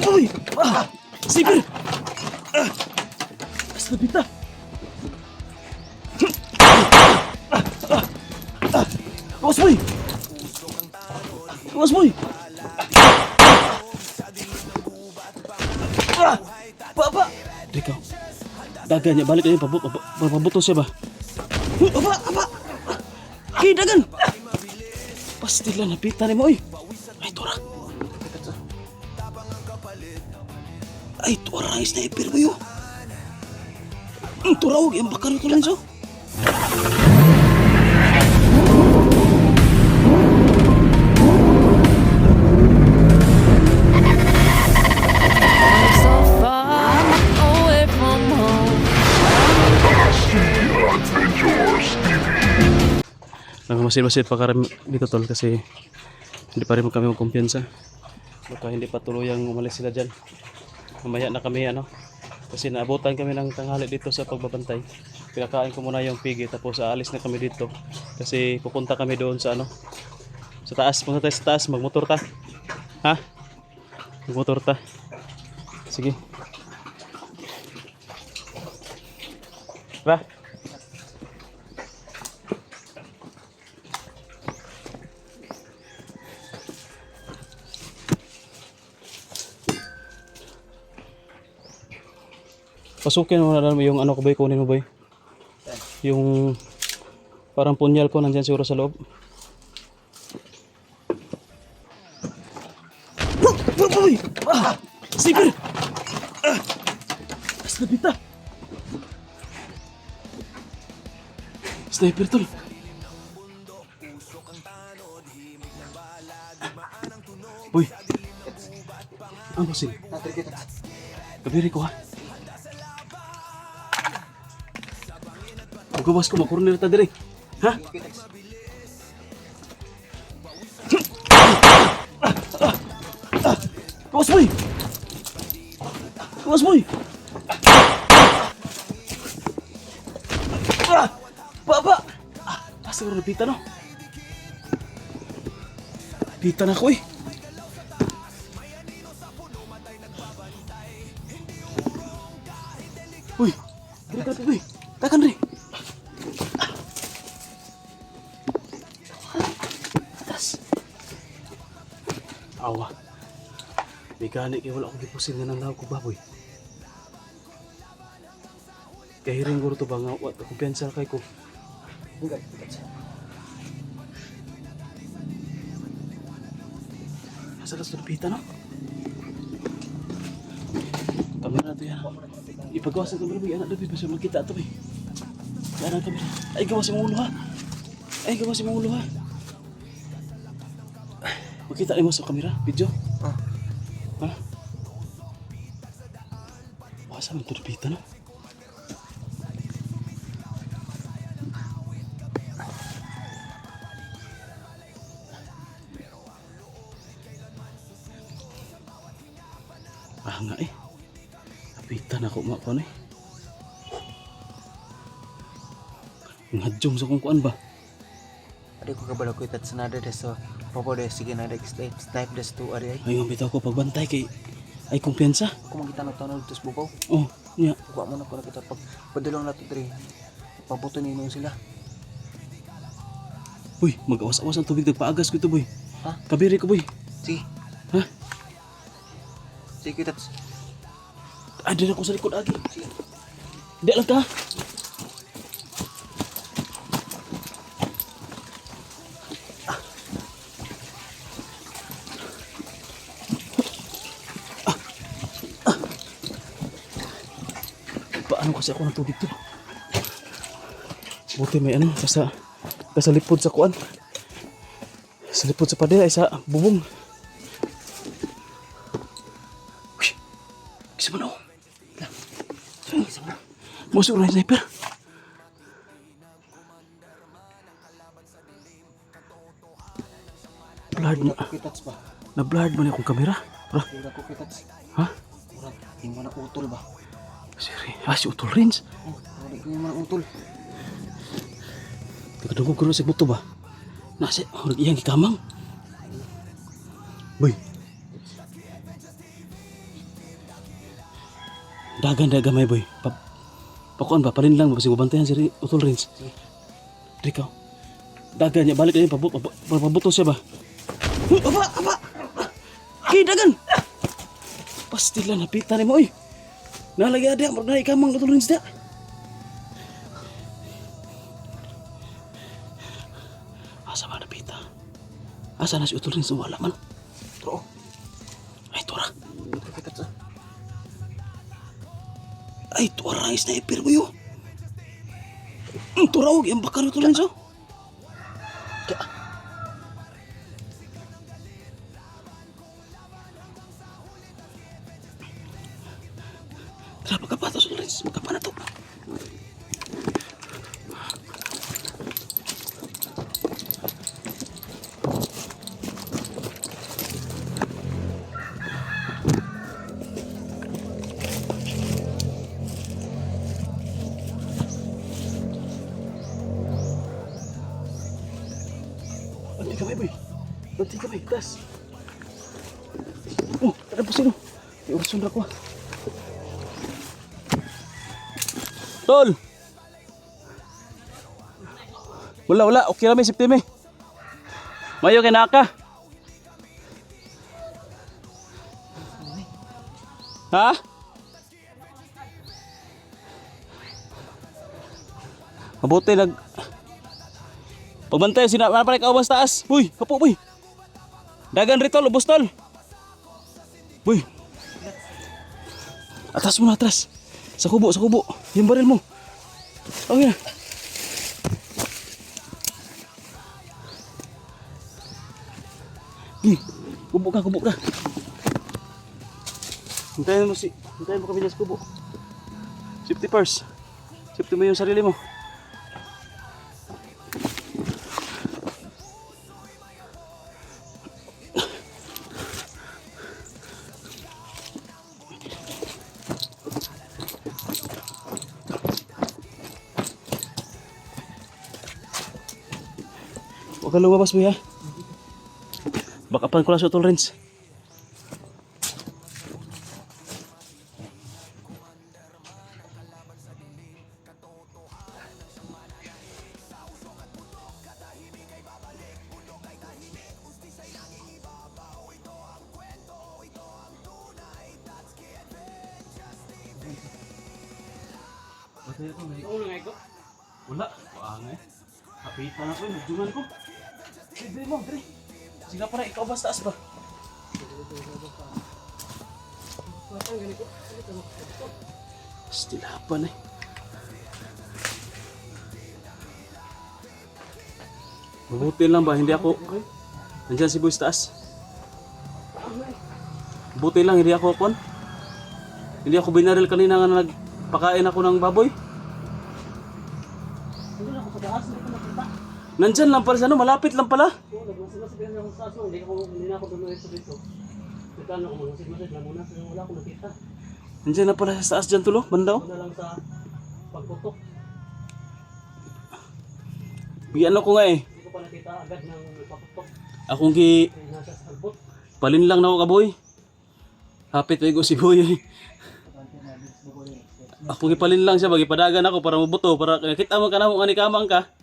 Uy! Sniper! Basta pita! Awas boy! Awas boy! Baba! Rikaw, dagan niya, balik na yun, pabuto siya ba? Aba! Aba! Ay, dagan! Pastila, napita ni mo, oy! Ay, tura! Ay, tura, ay, sniper mo yun! Tura, huwag yung bakar ito lang siya! Masid-masid pa kami dito tol kasi hindi pa rin kami magkumpiyansa. Baka hindi pa tuluyang umalis sila dyan. Mamaya na kami kasi naabutan kami ng tanghali dito sa pagbabantay. Pinakain ko muna yung pigi tapos aalis na kami dito kasi pupunta kami doon sa sa taas. Punta tayo sa taas, magmotor ta. Ha? Magmotor ta. Sige. Ba? Pasukin mo na lang yung ko boy, kunin mo boy. Yung parang punyal ko nandiyan siguro sa loob. Boy! Sniper! Basta pita! Sniper tol. Boy! Ano ba sila? Kabiri ko ha. Magkabas ko, makurner ta dire. Ha? Awas boy! Awas boy! Baba! Asa ko napita no? Pita na ko eh. Uy! Kira ka boy! Takan rin! Awa. May gani kaya wala akong gipusin nga ng law ko baboy. Kaya rin ko ito ba nga wat ako pensal kay ko. Nasa ka sa napita no? Kamera to yan. Ipagawasan kamera mo. Anak dabi pa siya magkita ito eh. Yan ang kamera. Ay gawasin mo ulo ha. Ay gawasin mo ulo ha. Makita mo sa kamera, video? Ha? Masa man ito napita no? Nga eh. Napitan ako mapa na eh. Ngadjong sa kung kuan ba? Adi ko kabalo ko itat sanada des so popo des sige na des snipe des tu ari ay. Ay nga bitaw ko pagbantay kay ay kumpiyansa. Ako makita na tanod tus bukaw. Oh, nya. Wa mo na ko nakita pag padulong na to diri. Pabuto ni nung sila. Uy, mag-awas-awas ang tubig nagpaagas ko ito boy. Ha? Kabiri ko boy. Sige. Ha? Sige tats. Ay, di na ko sa likod agi. Di lang ka. Paano kasi ako ng tubig to? Buti may kasalipod sa kuan. Sa lipod sa pader ay sa bubong. Uy, kisa man ako. Masuk na sniper. Blurred na. Kitats ba? Na-blurred man akong kamera. Bro. Kira ko kitats. Ha? Murag hindi mo na utol ba? Siri. Si Utol Rins. Murag hindi mo na utol. Nagdungog ko sa buto ba? Nasa, iyang ikamang. Boy. Dagan may boy. Pakuan ba palin lang basig bantayan si Utol Rins. Rikaw. Dagan niya balik na pabuto siya ba. Aba. Ki dagan. Pastila napitan ni mo oy. Nalagi ada magna ikamang Utol Rins da. Asa ba napita? Asa na si Utol Rins wala man. Tro. Ay tura. Ay, tuwara ang sniper mo yun. Turawag, yung baka Utol Rins, oh. Tara, magkapata, Utol Rins. Magkapa na to. Banti kami, tas. Oh, ada po sino. May orason na ko. Tol! Wala. Okay na may safety may. Mayo kay naka. Ha? Mabuti Pagbantay sina para ka ubas taas. Uy, kapo boy. Dagan rito ubos tol. Boy. Atas mo na atras. Sa kubo. Yung baril mo. Okay na. Kubo ka. Hintayin mo kami sa kubo. Safety first. Safety mo yung sarili mo. Huwag ka lumabas mo ya. Bakapan ko lang sa Utol Rins. Wala. Wala. Kapitan ako yung nagdungan ko. Sige mo, Dre. Sige pa na, ikaw basta taas ba? Stilapan eh. Mabuti lang ba, hindi ako... Nandiyan si Boy sa taas. Buti lang, hindi ako kon. Hindi ako binaril kanina nga nagpakain ako ng baboy. Nandyan lang pala sa ano, malapit lang pala. Oo, nagmasid-masid ako sa aso. Hindi na ako dulo dito. Nagkano ako magmasid-masid lang muna pero wala akong nakita. Nandyan na pala sa taas dyan tulo, bandaw. Wala lang sa pagputok. Ano ko nga eh. Hindi ko pa nakita agad ng pagputok. Akong Nasa sa albot. palin lang na ako kaboy. Hapit ko si Boy eh. Ako gipalin lang siya, bagipadagan ako para mabuto. Para nakita mo ka na kung kamang ka.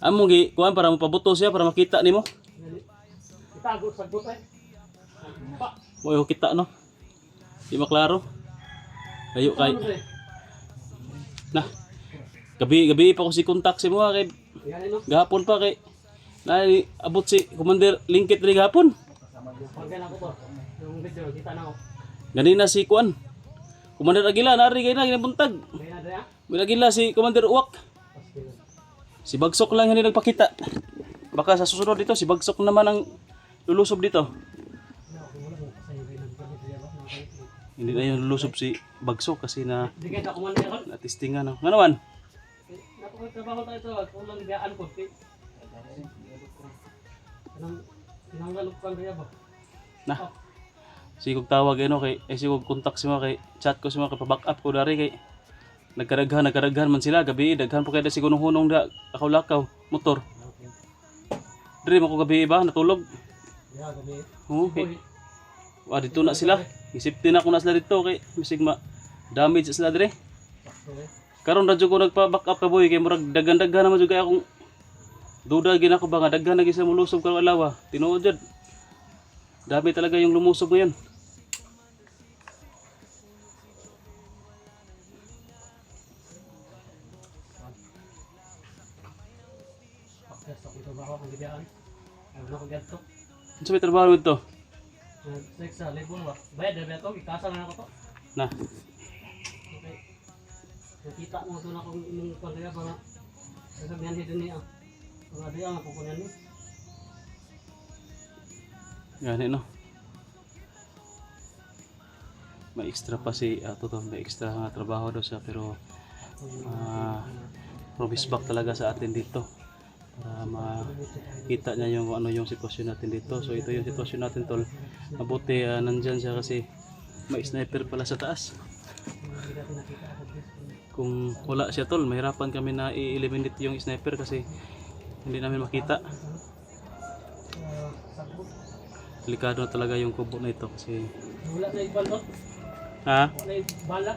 Among kuan para mapabuto siya para makita nimo. Itago sa albot eh. Moy kita no. Di maklaro. Layo kay. Na. Gabi pa ko si kontak si mo kay Yan no. gahapon pa kay na abot si Commander Lingkit ri gahapon. Pagyan ako to. Yung video kita na ako. Ganina si kuan. Commander Aguila nari kay na ginabuntag. Kaya na dre ah. May Aguila si Commander Uwak. Si Bagsok lang hindi nagpakita. Baka sa susunod dito si Bagsok naman ang lulusob dito. Hindi na yung lulusob si Bagsok kasi na Hindi kita kumanda yan. natistingan no. Nga naman. Napakagtrabaho tayo ito. Kung lang biyaan ko. Tinanggalog pa kaya ba? Na. Sigog tawag kay sigog kontak si mga kay chat ko si mga kay pa-back up ko dari kay nagkaraghan man sila gabi daghan po kay da si hunong da lakaw motor. Diri mo ko gabi ba natulog. Yeah, gabi. Okay. Wa dito na sila. Isipti na ko na sila dito kay bisig Damage sila dire. Okay. Karon radyo ko nagpa-back up ka boy kay murag dagan-dagan naman jud kay akong duda gid ako ba nga daghan na gid sa mulusob karong alawa. Tinuod jud. Dami talaga yung lumusob ngayon. Paktas ako ito ba ako ang gibiyaan. Ayaw na ko ganito. Ano sa may trabaho ito? Sex sa labor ba? Bayad na ba ito? Ikasal na ako to. Na, Okay. Nakita mo doon akong inong pandaya ba na sasabihan dito niya. Mga diya nga pupunan niya. gani no. May extra pa si ato to, may extra nga trabaho daw siya pero promise back talaga sa atin dito para makita niya yung ano yung sitwasyon natin dito. So ito yung sitwasyon natin tol. Mabuti nandyan siya kasi may sniper pala sa taas. Hindi natin nakita ako this. Kung wala siya tol, mahirapan kami na i-eliminate yung sniper kasi hindi namin makita. Sakbo. Delikado na talaga yung kubo na ito kasi Wala na ibang to. ha? Wala bala.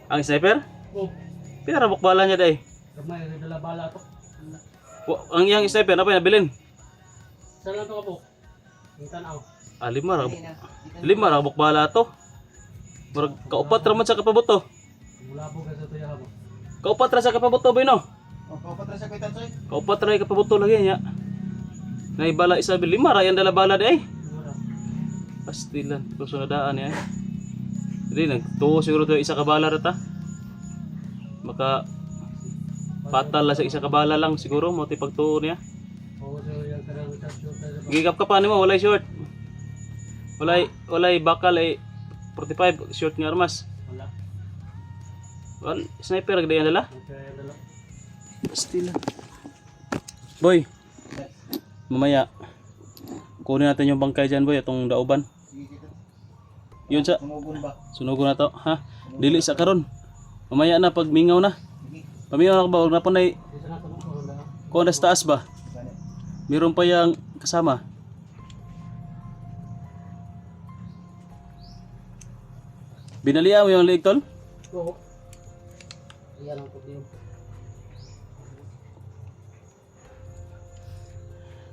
Ang sniper? Oh. Pira bala niya day. Gamay na dala bala to. Ang iyang sniper, apa yung nabilin? Saan lang to ka po? Yung tanaw. Lima ra bala to. Murag kaupat ra man sa kapabuto. Mula po ka sa tuya mo. Kaupat ra sa kapabuto boy no. O, kapatras ako itatsoy. Kaupat ra yung kapabuto lagi niya. Naibala isa lima ra yung dala bala di ay. Mura. Pastilan, kusunadaan niya. Hindi nagtuo siguro to isa ka bala ra ta. Maka fatal la sa isa ka bala lang siguro mo ti pagtuo niya. Oo, so yung karang short. Gigap ka pa nimo walay short. Walay bakal ay 45 short nga armas. Wala. Wal sniper gid yan dala. Okay, dala. Pastilan. Boy. Mamaya kunin natin yung bangkay dyan boy atong dauban. Yun sa Sumugon ba? sunugon na to ha. Dili sa karon. Mamaya na pag mingaw na. Pamingaw na ba wag na po na Isa na to mo wala. kung nas taas ba. Meron pa yang kasama. Binalian mo yung liig tol? Oo. Iyan ang problema.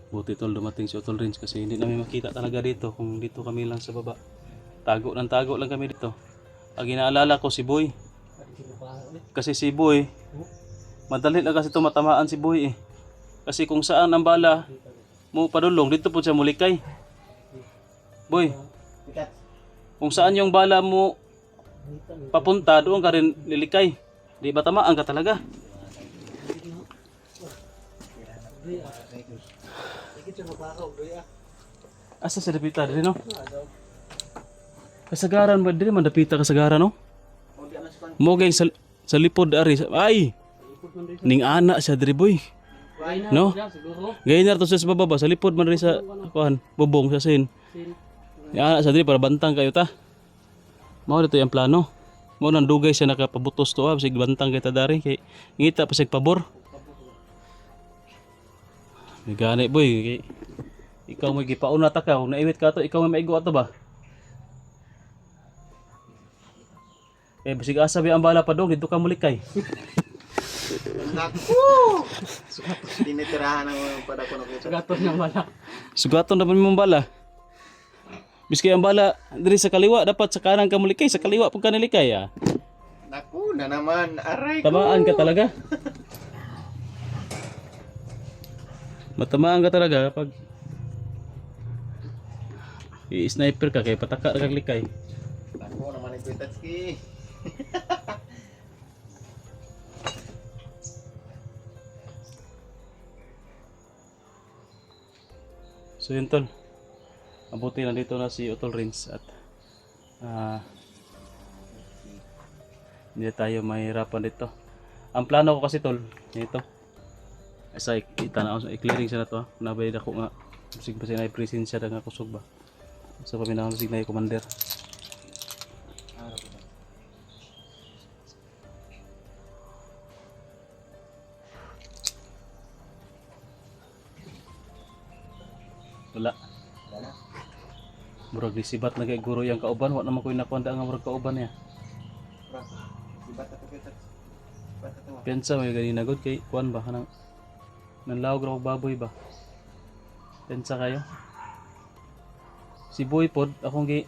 Buti tol dumating si Utol Rins kasi hindi namin makita talaga dito kung dito kami lang sa baba. Tago lang kami dito. Ang inaalala ko si Boy. Kasi si Boy, madali lang kasi tumatamaan si Boy eh. Kasi kung saan ang bala mo padulong, dito po siya mulikay. Boy, Pikat. kung saan yung bala mo papunta, doon ka rin lilikay. Di ba tamaan ka talaga? Asa sa dapita din no? Kasagaran ba din man dapita kasagaran no? Mo gay sa lipod ari. Ay. Ning ana siya diri boy. No? Gay na to sa baba sa lipod man rin sa kuan, bubong sa sin. Ya sa diri para bantang kayo ta. Mao dito yung plano. Mo nang dugay siya nakapabutos to sig bantang kay ta dari kay ngita pa sig pabor. Gani boy kay ikaw may gipauna ta ka, naiwit ka to, ikaw may maigo ato ba? Eh basig asa bi ang bala pa dong dito ka mulikay. Naku! Tinitirahan ang padako na kita. Gatos na wala. Sugaton na mong bala. Biski ang bala diri sa kaliwa dapat sa kanan ka mulikay, sa kaliwa pag ka nalikay ah. Naku na naman. Aray ko. Tamaan ka talaga. Matamaan ka talaga kapag i-sniper ka kay pataka kag likay. Naku naman ito itatski. So yun tol. Mabuti na dito na si Utol Rins at hindi tayo mahirapan dito. Ang plano ko kasi tol, nito. Asa i-clearing siya na to. Nabayad ako nga. Sig pa siya na i-presensya na nga kusog ba. Sa paminahon sig na i-commander. Wala. Murag disibat na kay guro yang kauban, wa naman koy nakuanda nga murag kauban niya. Frank. Iba ta to kita. Bata to. Pensa may ganina god kay kuan ba kanang nanlawag ra og baboy ba. Pensa kayo. Si Boy pod akong gi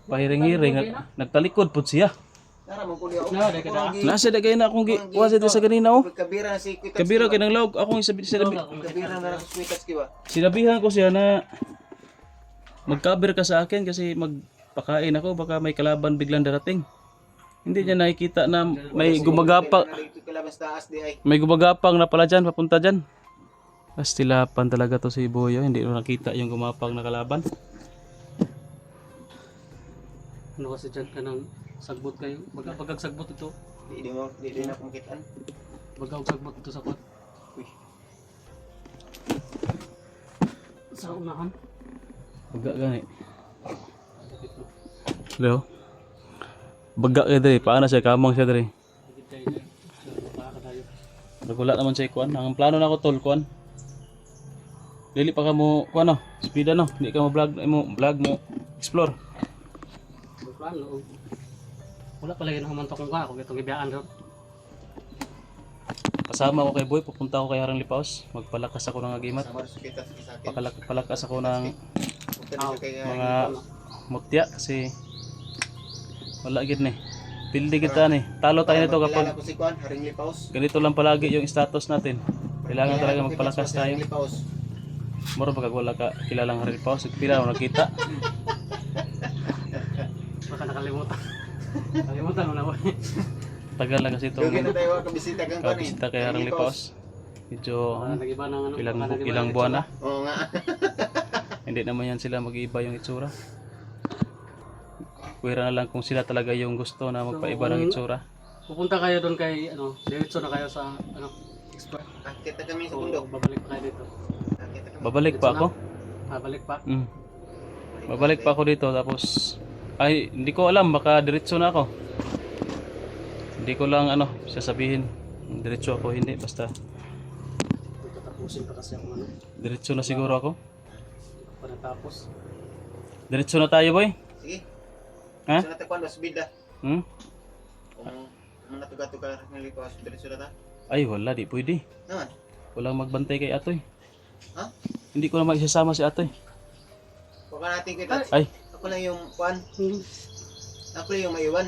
pahiring-hiring nagtalikod pod siya. Tara mo kuliya. No, dai kada. Nasa da kay na akong gi kuha sa ganina oh. Kabira na si Kuitats. Kabira kay nang lawag akong Kabira na ako Kuitats kiba. sinabihan ko siya na mag-cover ka sa akin kasi magpakain ako baka may kalaban biglang darating. Hindi niya nakikita na may gumagapang Kalabas taas di ay. may gumagapang na pala dyan, papunta dyan. Pastilapan talaga to si Boyo, hindi mo nakita yung gumapang na kalaban. Ano kasi dyan ka ng sagbot kayo? Bagag sagbot ito. Di na kumakitaan. Bagag sagbot ito sa kot. Uy. Sa unahan. Baga gani. Leo. Baga ka diri, paano siya, kamang siya diri. Nagula naman siya kuan. Ang plano na ko tol kuan. Dili pa ka mo kuan no, speed no, hindi ka mo vlog mo explore. Plano. Wala pala yun humantok kung ka. Kung itong ibiyaan ron. Kasama ko kay Boy, pupunta ako kay Harang Lipaos. Magpalakas ako ng agimat. Sama sa Kuitats sa akin. Palakas ako ng Punta kay mga mutya kasi wala gid ni. Pildi kita ni. Talo tayo nito kapag ko si Kuan, Haring Lipaos. ganito lang palagi yung status natin. Kailangan talaga magpalakas tayo. Haring Lipaos. Moro pag wala ka kilalang Harang Lipaos, pila ako nakita. Baka nakalimutan. Nakalimutan mo na ba? Tagal na kasi Dugi na itong tayo kabisita kang Kuan. kabisita kay Harang Lipaos. Medyo Nag-iba ng ano. ilang buwan na. Oo nga. Hindi naman yan sila mag-iiba yung itsura. Kuwira na lang kung sila talaga yung gusto na magpaiba ng itsura. Pupunta kayo doon kay ano, diretso na kayo sa ano, expert. Kita kami sa O bundok. babalik pa kayo dito. Kita kami. Babalik pa ako. Babalik pa. Babalik pa ako dito tapos ay hindi ko alam baka diretso na ako. Hindi ko lang ano sasabihin diretso ako hindi basta Tatapusin pa kasi ako ano. diretso na siguro ako. Hindi ko pa natapos. Diretso na tayo boy. Sige. Ha? Sa natin Kuan, bida. Hmm? Kung natuga-tuga ng Lipaos, diretso na ta. Ay wala di pwede. Naman. Walang magbantay kay Atoy. Ha? Hindi ko na maisasama si Atoy. Huwag natin Kuitats. Ay, Ako lang yung Kuan. Ako lang yung maiwan.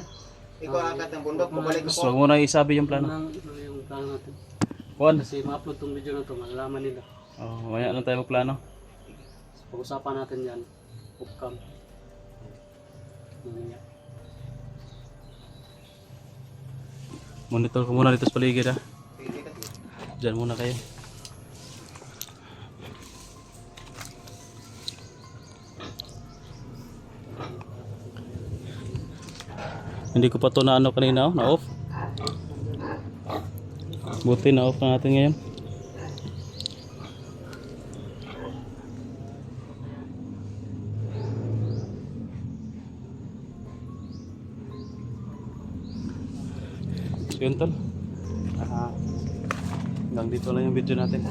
Ikaw akat ng bundok, pabalik gusto ako. wag mo na isabi yung plano. Ano yung plano natin? Juan. Kasi ma-upload tong video na to, malalaman nila. Oh, mamaya lang tayo magplano. So, pag-usapan natin yan, upcam. Mamaya. Monitor ko muna dito sa paligid ha. Pili ka. Diyan muna kayo. Hindi ko pa to na ano kanina oh, na off. Buti na off na natin ngayon. So yun tol. Hanggang dito lang yung video natin.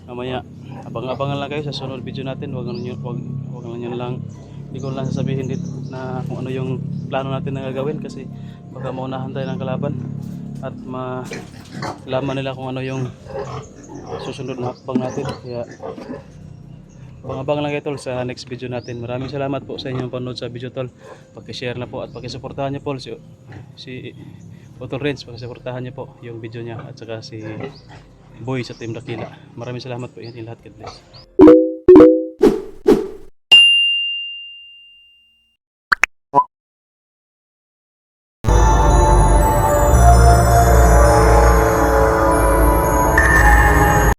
Mamaya abang-abangan lang kayo sa sunod video natin. Wag lang lang hindi ko lang sasabihin dito na kung ano yung plano natin na gagawin kasi baka maunahan tayo ng kalaban at malaman nila kung ano yung susunod na hakbang natin. Kaya abang-abang lang kayo tol sa next video natin. Maraming salamat po sa inyong panood sa video tol. Paki-share na po at paki-suportahan niyo po si Otol Renz, paki-suportahan niyo po yung video niya at saka si Boy sa Team Dakila. Maraming salamat po. Yan yung lahat. God bless.